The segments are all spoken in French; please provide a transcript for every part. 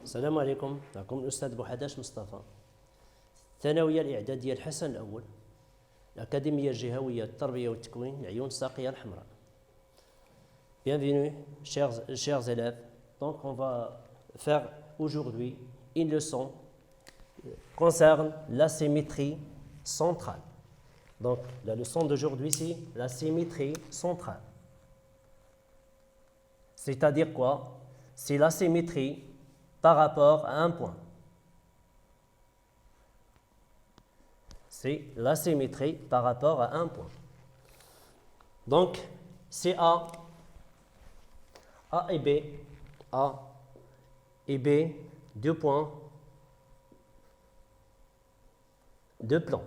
السلام عليكم. معكم الأستاذ بوحداش مصطفى، الثانوية الإعدادية الحسن الأول، الأكاديمية الجهوية للتربية والتكوين العيون الساقية الحمراء. Bienvenue, chers élèves. Donc, on va faire aujourd'hui une leçon qui concerne la symétrie centrale. Donc, la leçon d'aujourd'hui, c'est la symétrie centrale. C'est-à-dire quoi? C'est la symétrie par rapport à un point. C'est la symétrie par rapport à un point. Donc, c'est A et B, A et B, deux points, deux plans.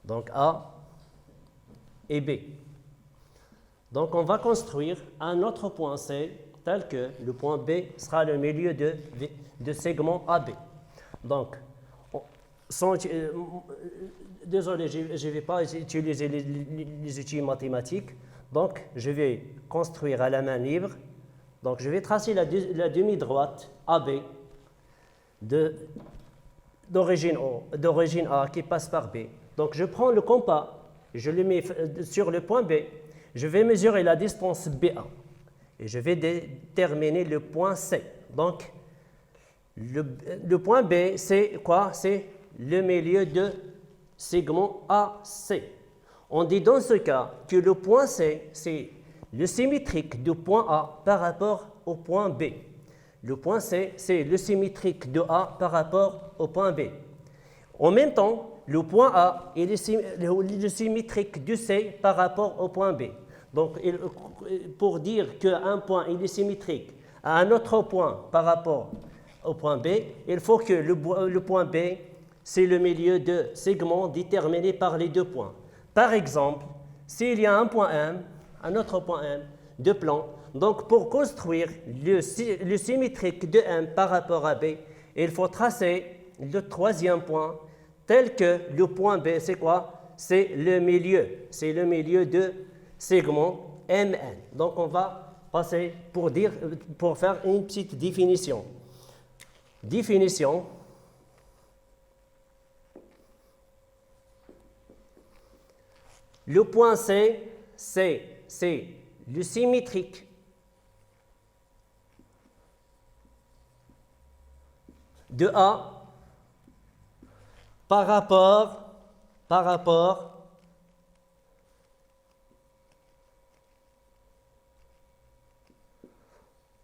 Donc, A et B. Donc, on va construire un autre point C tel que le point B sera le milieu de segment AB. Donc, désolé, je ne vais pas utiliser les outils mathématiques. Donc, je vais construire à la main libre. Donc, je vais tracer la demi-droite AB d'origine A qui passe par B. Donc, je prends le compas, je le mets sur le point B. Je vais mesurer la distance BA et je vais déterminer le point C. Donc, le point B, c'est quoi? C'est le milieu de segment AC. On dit dans ce cas que le point C, c'est le symétrique du point A par rapport au point B. Le point C, c'est le symétrique de A par rapport au point B. En même temps, le point A est le symétrique de C par rapport au point B. Donc, pour dire qu'un point est symétrique à un autre point par rapport au point B, il faut que le point B, c'est le milieu de segment déterminé par les deux points. Par exemple, s'il y a un point M, un autre point M, deux plans, donc pour construire le symétrique de M par rapport à B, il faut tracer le troisième point tel que le point B, c'est quoi? C'est le milieu de segment MN. Donc, on va passer pour faire une petite définition. Définition. Le point C, c'est le symétrique de A par rapport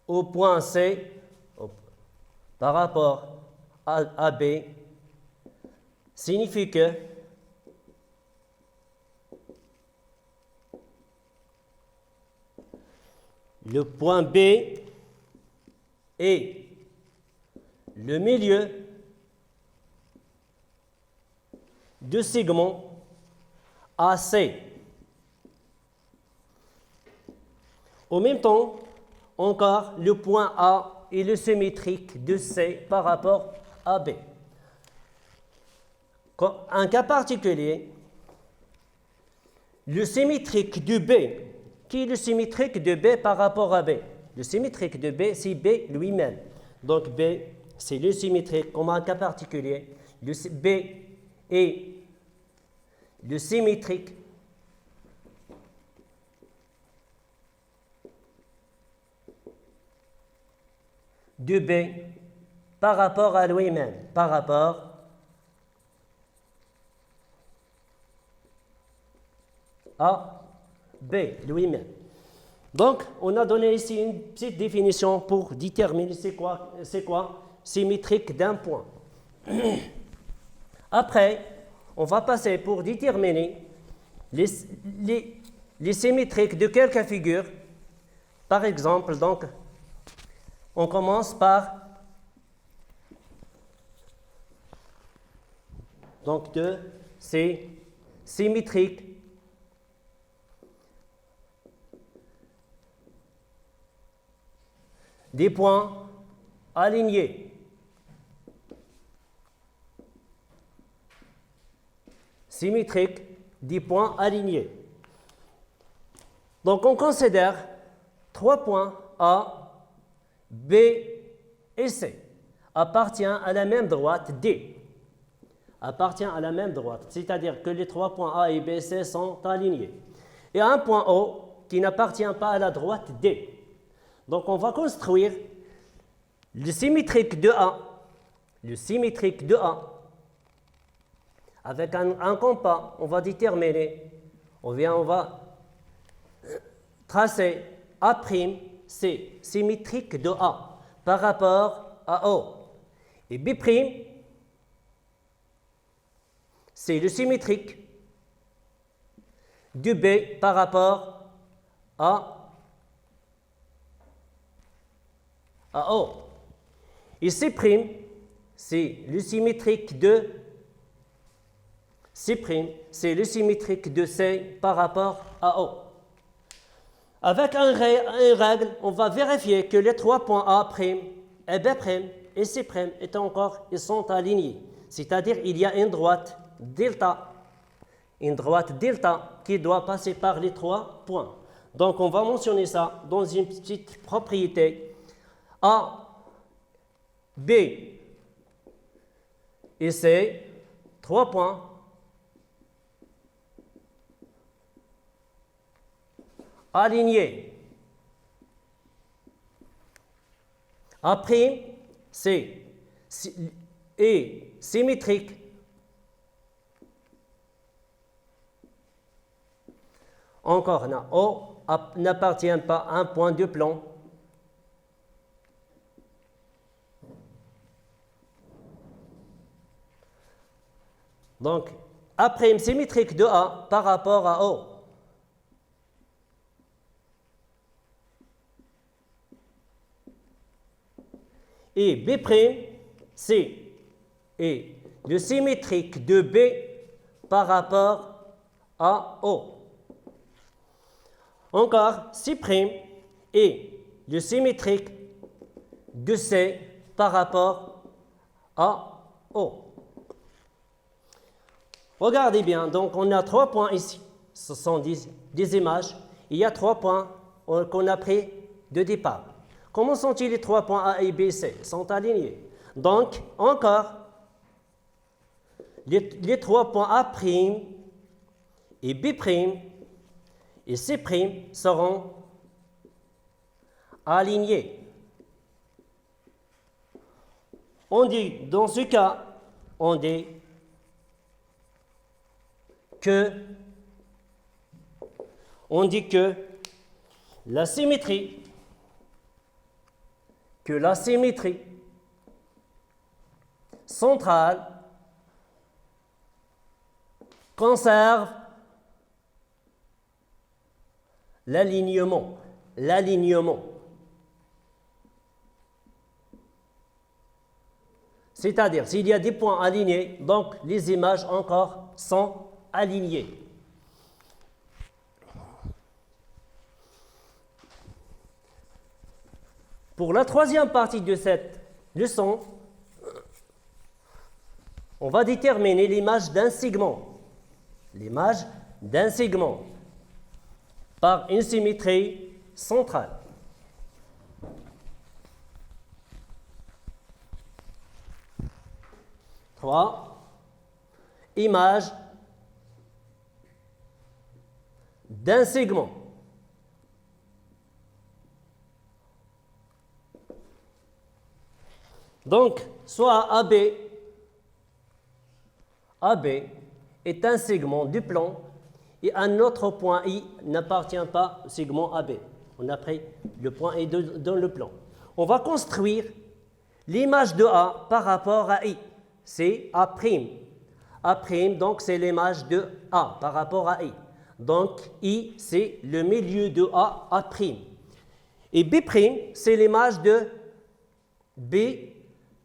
au point C, par rapport à B, signifie que le point B est le milieu de segment AC. En même temps, encore, le point A est le symétrique de C par rapport à B. Un cas particulier, le symétrique de B, qui est le symétrique de B par rapport à B? Le symétrique de B, c'est B lui-même. Donc, B, c'est le symétrique, comme un cas particulier. B est le symétrique de B par rapport à lui-même, par rapport à B lui-même. Donc, on a donné ici une petite définition pour déterminer c'est quoi symétrique d'un point. Après, on va passer pour déterminer les symétriques de quel cas de figure. Par exemple, donc, on commence par c'est symétrique des points alignés. Symétrique des points alignés. Donc, on considère 3 points A, B et C appartiennent à la même droite D. Appartient à la même droite, c'est-à-dire que les 3 points A et B et C sont alignés. Et un point O qui n'appartient pas à la droite D. Donc on va construire le symétrique de A. Le symétrique de A. Avec un compas, on va déterminer, on va tracer A', c'est symétrique de A par rapport à O. Et B', c'est le symétrique de B par rapport à O. Et C', c'est le symétrique de C', c'est le symétrique de C par rapport à O. Avec une règle, on va vérifier que les 3 points A', et B' et C' ils sont alignés. C'est-à-dire qu'il y a une droite delta qui doit passer par les 3 points. Donc on va mentionner ça dans une petite propriété. A, B et C, 3 points. Alignés. A', c'est symétrique. Encore, O n'appartient pas à un point de plan. Donc, A' symétrique de A par rapport à O. Et B', c'est le symétrique de B par rapport à O. Encore, C' est le symétrique de C par rapport à O. Regardez bien, donc on a 3 points ici. Ce sont des images. Il y a 3 points qu'on a pris de départ. Comment sont-ils les 3 points A et B et C? Ils sont alignés. Donc, encore, les 3 points A' et B' et C' seront alignés. On dit, dans ce cas, on dit que la symétrie centrale conserve l'alignement. C'est-à-dire, s'il y a des points alignés, donc les images encore sont alignées. Pour la troisième partie de cette leçon, on va déterminer l'image d'un segment. L'image d'un segment par une symétrie centrale. Image d'un segment. Donc, soit AB est un segment du plan et un autre point I n'appartient pas au segment AB. On a pris le point I dans le plan. On va construire l'image de A par rapport à I. C'est A'. A', donc c'est l'image de A par rapport à I. Donc I, c'est le milieu de A'. Et B', c'est l'image de B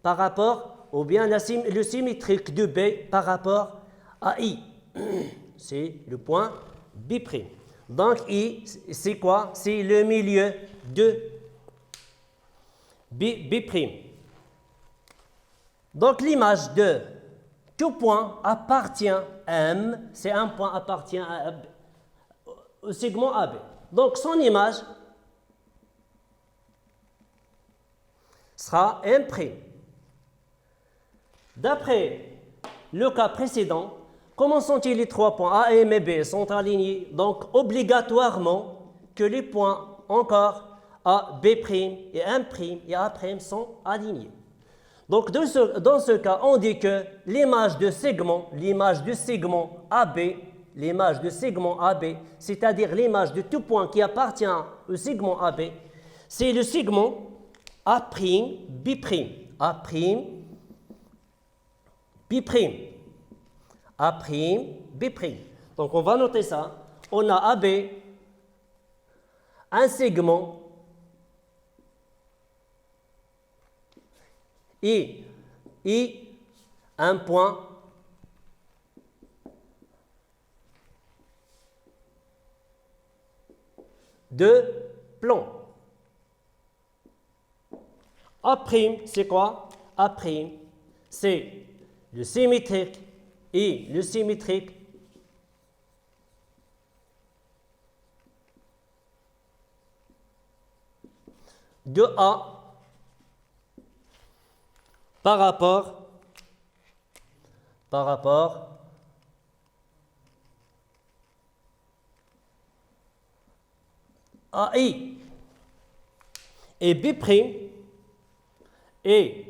par rapport, ou bien le symétrique de B par rapport à I. C'est le point B'. Donc I, c'est quoi? C'est le milieu de B'. Donc l'image de tout point appartient à M, c'est un point appartient au segment AB. Donc son image sera 1'. D'après le cas précédent, comment sont-ils les 3 points A, M et B sont alignés? Donc, obligatoirement, que les points encore A, B' et 1' et A' sont alignés. Donc, dans ce cas, on dit que l'image du segment AB, c'est-à-dire l'image de tout point qui appartient au segment AB, c'est le segment A'B', A'B', A'B'. Donc, on va noter ça. On a AB, un segment et un point de plan. A', c'est quoi? A', c'est le symétrique et le symétrique de A par rapport à I. Et B' est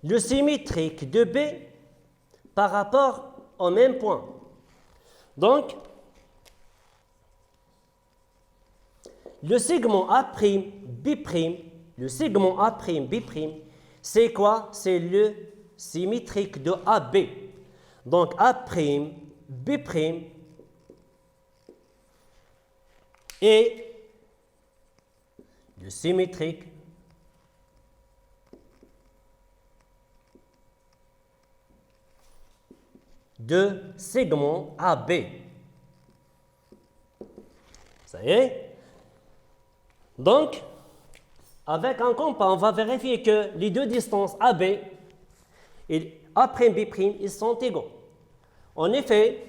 le symétrique de B par rapport au même point. Donc, le segment A'B', c'est quoi? C'est le symétrique de AB. Donc, A'B' est le symétrique de segment AB. Ça y est? Donc, avec un compas, on va vérifier que les deux distances AB et A'B', ils sont égaux. En effet,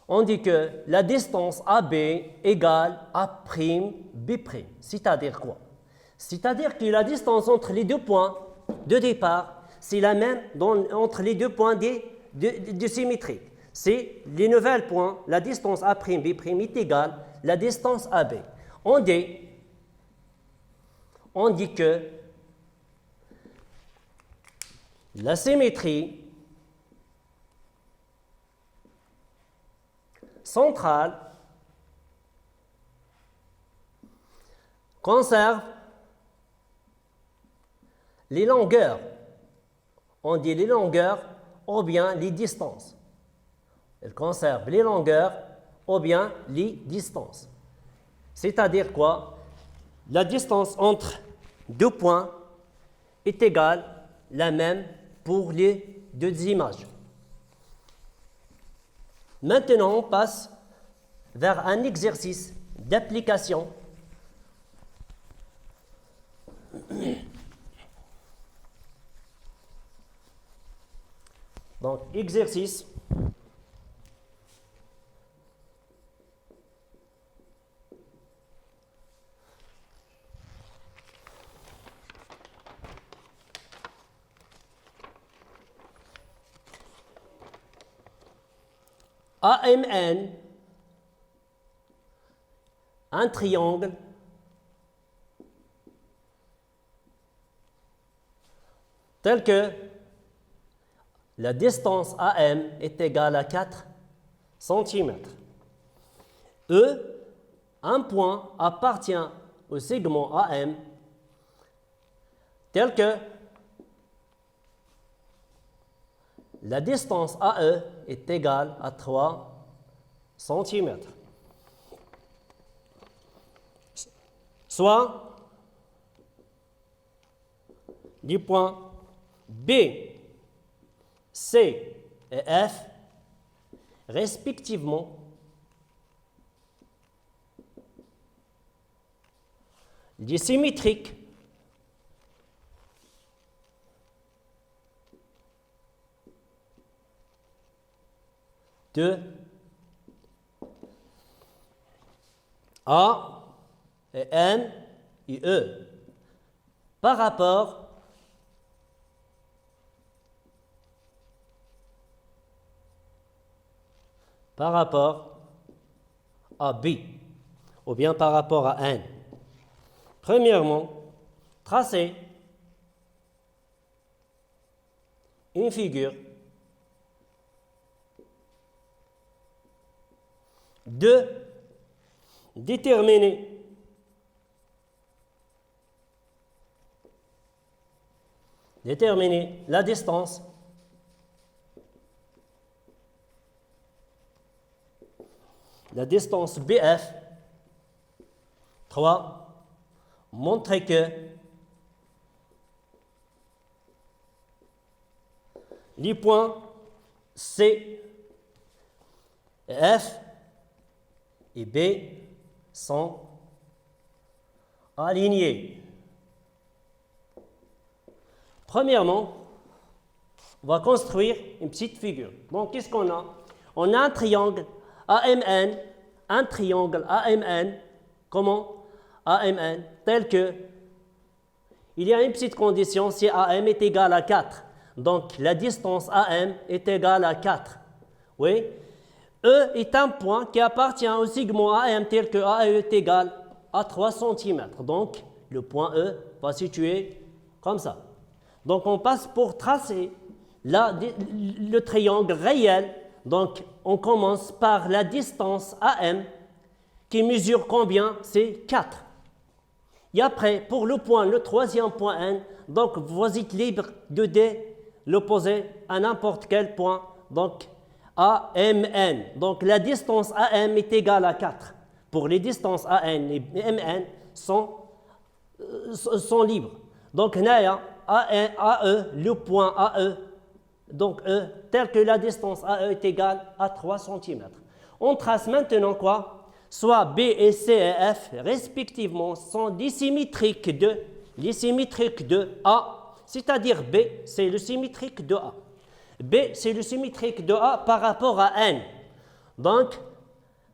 on dit que la distance AB égale A'B'. C'est-à-dire quoi? C'est-à-dire que la distance entre les deux points de départ, c'est la même entre les deux points de symétrie. C'est les nouvelles points, la distance A'B' est égale la distance AB. On dit que la symétrie centrale conserve les longueurs. On dit les longueurs ou bien les distances. Elle conserve les longueurs ou bien les distances. C'est-à-dire quoi? La distance entre deux points est égale la même pour les deux images. Maintenant, on passe vers un exercice d'application. Donc, exercice. AMN, un triangle tel que la distance AM est égale à 4 cm. E, un point appartient au segment AM tel que la distance AE est égale à 3 cm. Soit les points B, C et F, respectivement, les symétriques de A et M et E par rapport à B ou bien par rapport à N. Premièrement, tracer une figure de déterminer la distance BF. 3. Montrer que les points C, F et B sont alignés. Premièrement, on va construire une petite figure. Donc, qu'est-ce qu'on a? On a un triangle AMN, comment? AMN, tel que, il y a une petite condition, si AM est égal à 4. Donc, la distance AM est égale à 4. Oui? E est un point qui appartient au segment AM tel que AE est égal à 3 cm. Donc, le point E va se situer comme ça. Donc, on passe pour tracer le triangle réel. Donc, on commence par la distance AM qui mesure combien? C'est 4. Et après, pour le troisième point N, donc vous êtes libre de l'opposer à n'importe quel point, donc AMN. Donc la distance AM est égale à 4. Pour les distances AN et MN sont libres. Donc Naya, AE, le point AE, donc E, tel que la distance AE est égale à 3 cm. On trace maintenant quoi? Soit B et C et F, respectivement, sont les symétriques de A, c'est-à-dire B, c'est le symétrique de A. B, c'est le symétrique de A par rapport à N. Donc,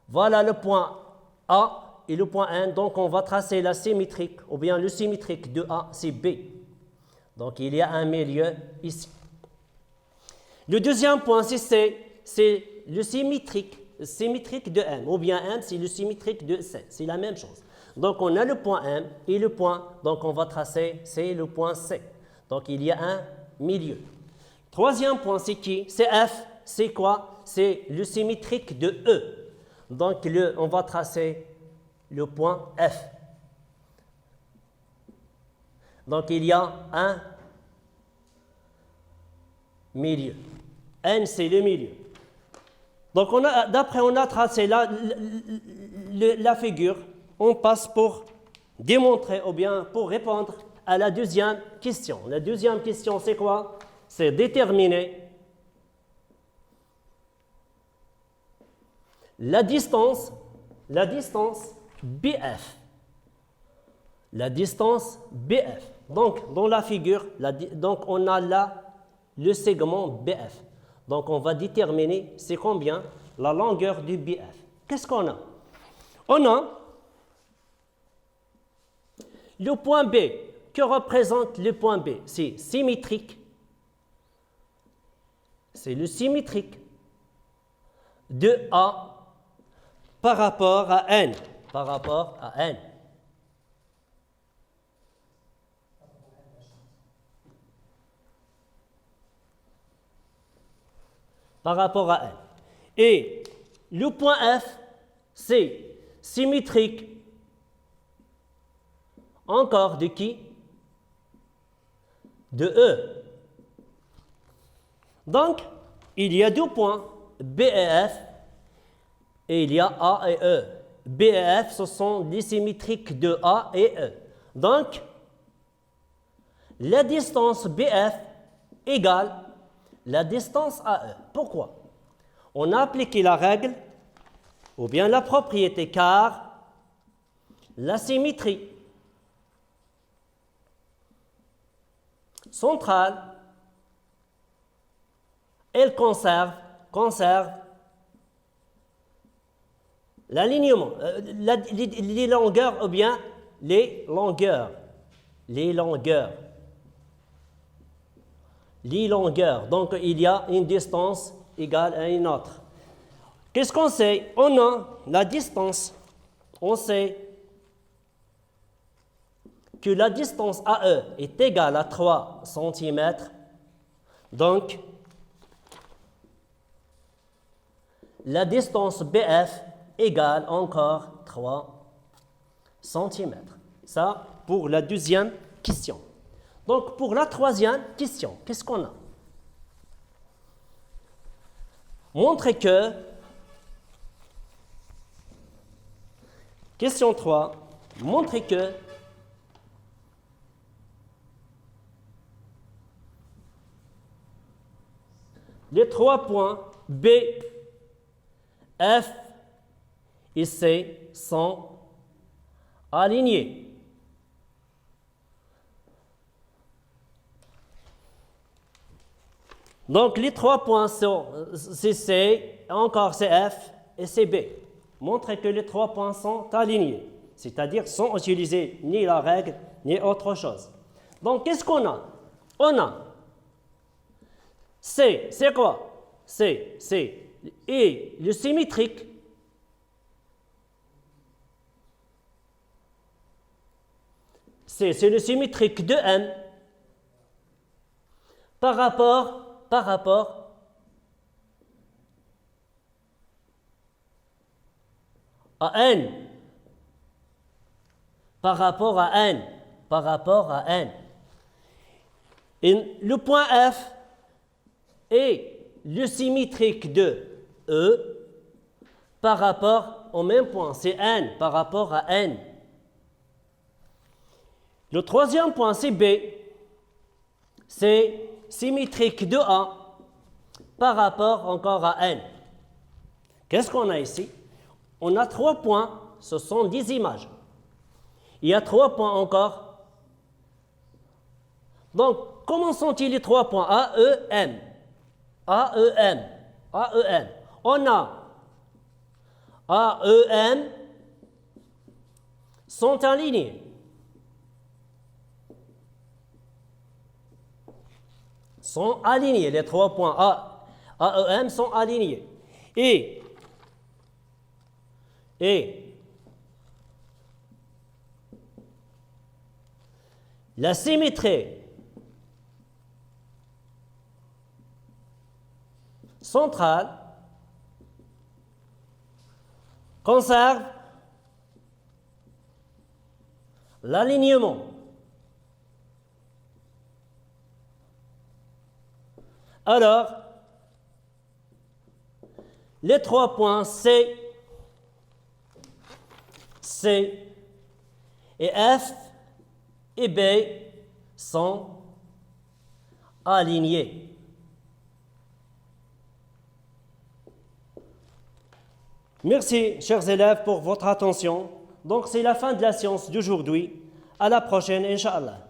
voilà le point A et le point N. Donc, on va tracer la symétrique, ou bien le symétrique de A, c'est B. Donc, il y a un milieu ici. Le deuxième point, c'est le symétrique de M, ou bien M, c'est le symétrique de C. C'est la même chose. Donc, on a le point M et le point, donc on va tracer, c'est le point C. Donc, il y a un milieu. Troisième point, c'est qui? C'est F. C'est quoi? C'est le symétrique de E. Donc, on va tracer le point F. Donc, il y a un milieu. N, c'est le milieu. Donc, on a tracé la figure. On passe pour démontrer ou bien pour répondre à la deuxième question. La deuxième question, c'est quoi? C'est déterminer la distance BF. La distance BF. Donc, dans la figure, donc on a là le segment BF. Donc, on va déterminer c'est combien la longueur du BF. Qu'est-ce qu'on a? On a le point B. Que représente le point B? C'est symétrique. C'est le symétrique de A par rapport à N. Par rapport à N. Par rapport à N. Et le point F, c'est symétrique encore de qui? De E. Donc, il y a deux points, B et F, et il y a A et E. B et F, ce sont les symétriques de A et E. Donc, la distance BF égale la distance AE. Pourquoi? On a appliqué la règle, ou bien la propriété, car la symétrie centrale, elle conserve l'alignement, les longueurs, ou bien les longueurs. Les longueurs. Les longueurs. Donc, il y a une distance égale à une autre. Qu'est-ce qu'on sait? On a la distance. On sait que la distance AE est égale à 3 cm. Donc, la distance BF égale encore 3 cm. Ça, pour la deuxième question. Donc, pour la troisième question, qu'est-ce qu'on a? Montrez que, question 3, montrez que les 3 points B, F et C sont alignés. Donc, les 3 points sont C, encore CF et CB. Montrez que les 3 points sont alignés, c'est-à-dire sans utiliser ni la règle ni autre chose. Donc, qu'est-ce qu'on a? On a C, c'est quoi? C, et le symétrique. C'est le symétrique de M par rapport à N. Par rapport à N. Et le point F est le symétrique de E par rapport au même point. C'est N par rapport à N. Le troisième point, c'est B. C'est symétrique de A par rapport encore à N. Qu'est-ce qu'on a ici? On a 3 points, ce sont des images. Il y a 3 points encore. Donc, comment sont-ils les 3 points? A, E, M. A, E, M. A, E, M. On a A, E, M sont alignés. Sont alignés, les 3 points A, E, M sont alignés. Et la symétrie centrale conserve l'alignement. Alors, les 3 points C et F et B sont alignés. Merci, chers élèves, pour votre attention. Donc, c'est la fin de la séance d'aujourd'hui. À la prochaine, Inch'Allah.